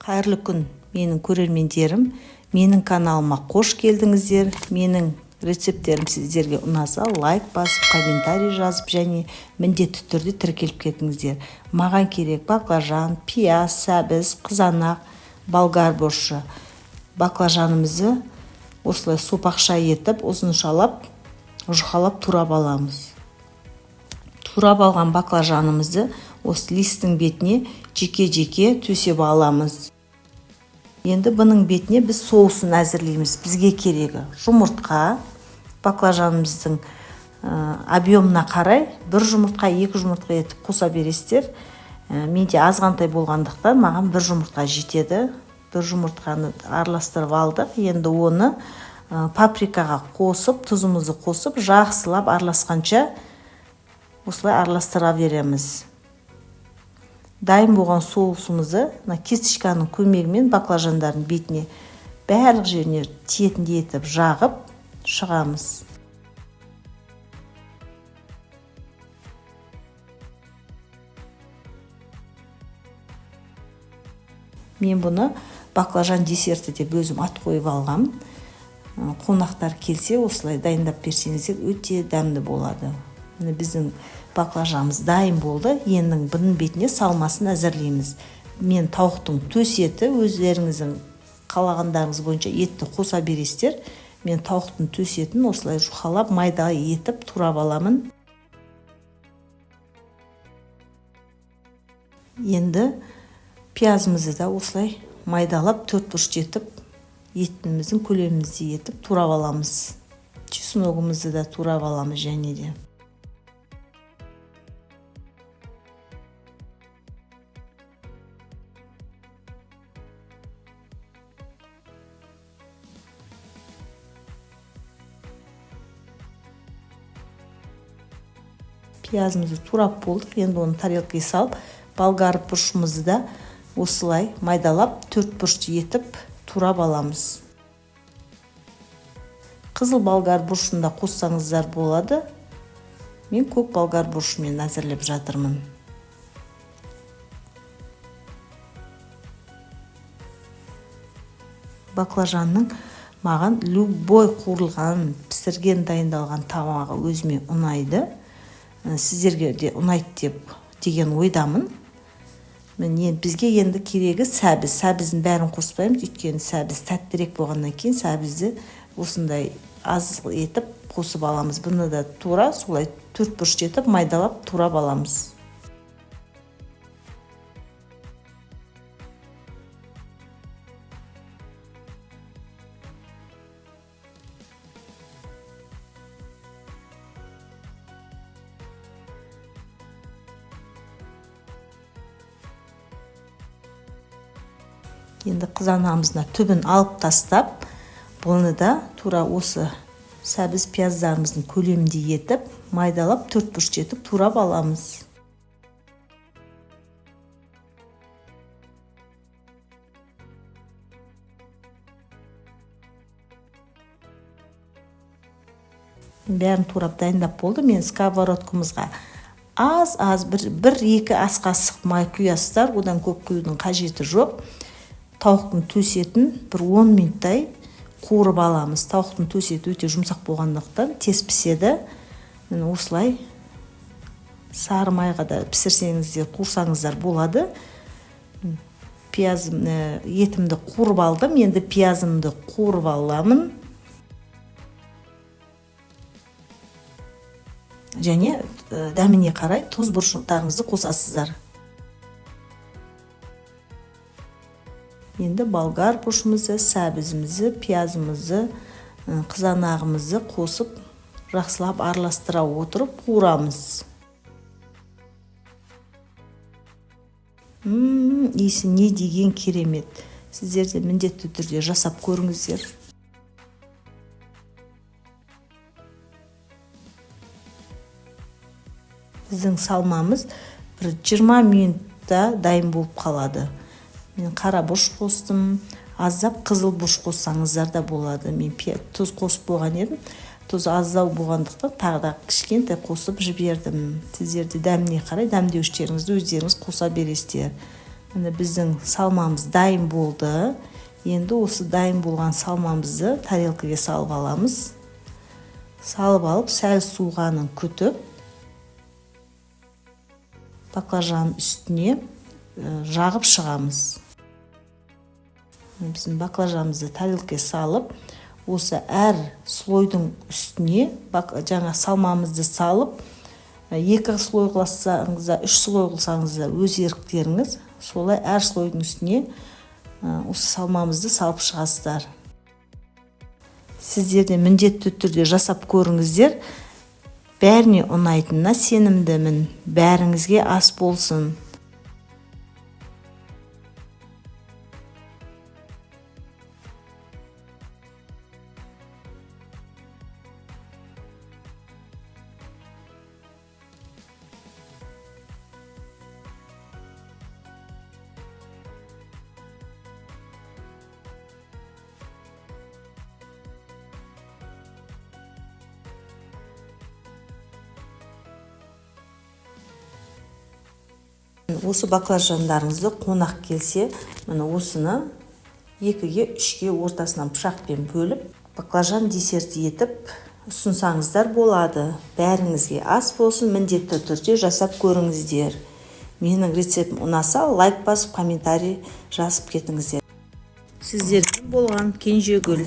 Қайырлы күн, менің көрермендерім. Менің каналыма қош келдіңіздер. Менің рецепттерім сіздерге ұнаса, лайк басып, комментарий жазып, және міндетті түрде тіркеліп кетіңіздер. Маған керек баклажан, пияз, сәбіз, қызанақ, болгар боршы. Баклажанымызды осылай сопақша етіп, ұзыншалап, жұқалап турап аламыз. Турап алған баклажанымызды осы листің бетіне жеке-жеке төсеп аламыз. Енді бұның бетіне біз соусын әзірлейміз. Бізге керегі жұмыртқа, баклажанымыздың объемына қарай бір жұмыртқа, екі жұмыртқа етіп қоса бересіздер. Менде азғантай болғандықтан маған бір жұмыртқа жетеді. Бір жұмыртқаны араластырып алдық. Енді оны паприкаға қосып, тұзымызды қосып, жақсылап араласқанша осылай араластыра береміз. Дайын болған соусымызды кисточканың көмегімен баклажандардың бетіне барлық жеріне тиетіндей етіп жағып шығамыз. Мен бұны баклажан десерті деп өзім ат қойып алғам. Қонақтар келсе осылай дайындап берсеңіздер өте дәмді болады. Біздің баклажанымыз дайын болды. Енді бұның бетіне салмасын әзірлейміз. Мен тауықтың төс еті, өздеріңіздің қалағандарыңыз бойынша етті қоса бересіздер. Мен тауықтың төс етін осылай жұқалап, майда етіп турап аламын. Енді пиязымызды да осылай майдалап, төрт бұрышты етіп, етіміздің көлемімізді етіп турап аламыз. Чесногымызды да турап аламыз және де. Пиязымызды турап болдық. Енді оны тарелкаға салып, болгар бұрышымызды да осылай майдалап, төрт бұрышты етіп турап аламыз. Қызыл болгар бұрышында қоссаңыздар болады. Мен көк болгар бұрышымен әзірлеп жатырмын. Баклажанның маған любой қуырылған, пісірген, дайындалған тамағы өзіме ұнайды. Сіздерге де ұнайды деген ойдамын. Бізге енді керегі сәбіз. Сәбіздің бәрін қоспаймыз, өйткені сәбіз тәттірек болғаннан кейін сәбізді осындай аз етіп қосып аламыз. Бұны да тура солай төрт бұрышты етіп майдалап турап аламыз. Енді қызанағымызды түбін алып тастап, бұны да тура осы сәбіз пияздарымыздың көлемінде етіп, майдалап, төрт бұрышты етіп турап аламыз. Бәрін турап дайындап болды. Мен сковородкамызға аз бір-екі ас қасық май құясыздар, одан көп құюдың қажеті жоқ. Тауықтың төс етін бір 10 минуттай қуырып аламыз. Тауықтың төс еті өте жұмсақ болғандықтан тез піседі. Осылай сары майға да пісірсеңіздер, қуырсаңыздар болады. Етімді қуырып алдым. Енді пиязымды қуырып аламын. Және дәміне қарай тұз бұршақтарыңызды қосасыздар. Енді болгар бұрышымызды, сәбізімізді, пиязымызды, қызанағымызды қосып, жақсылап араластыра отырып қуырамыз. Иісі не деген керемет. Сіздер де міндетті түрде жасап көріңіздер. Біздің салмамыз бір 20 минутта дайын болып қалады. Мен қара бұрыш қостым, аздап қызыл бұрыш қоссаңыздар да болады. Мен тұз қосып болған едім. Тұз аздау болғандықтан тағы да кішкентай қосып жібердім. Сіздерде дәміне қарай дәмдеуіштеріңізді өздеріңіз қоса бересіздер. Міне біздің салмамыз дайын болды. Енді осы дайын болған салмамызды тарелкаға салып аламыз. Салып алып, сәл суығанын күтіп, баклажан үстіне жағып шығамыз. Біздің баклажанымызды тарелкаға салып, осы әр слойдың үстіне жаңа салмамызды салып, 2 слой қылсаңыз да, 3 слой қылсаңыз да өз еріктеріңіз. Солай әр слойдың үстіне осы салмамызды салып шығасыздар. Сіздер де міндетті түрде жасап көріңіздер. Бәріне ұнайтынына сенімдімін. Бәріңізге ас болсын. Осы баклажандарыңызды қонақ келсе, міне осыны 2-ге 3-ге ортасынан пышақпен бөліп, баклажан десерті етіп ұсынсаңыздар болады. Бәріңізге ас болсын, міндетті түрде жасап көріңіздер. Менің рецептім ұнаса, лайк басып, комментарий жазып кетіңіздер. Сіздермен болған Кенжегүл.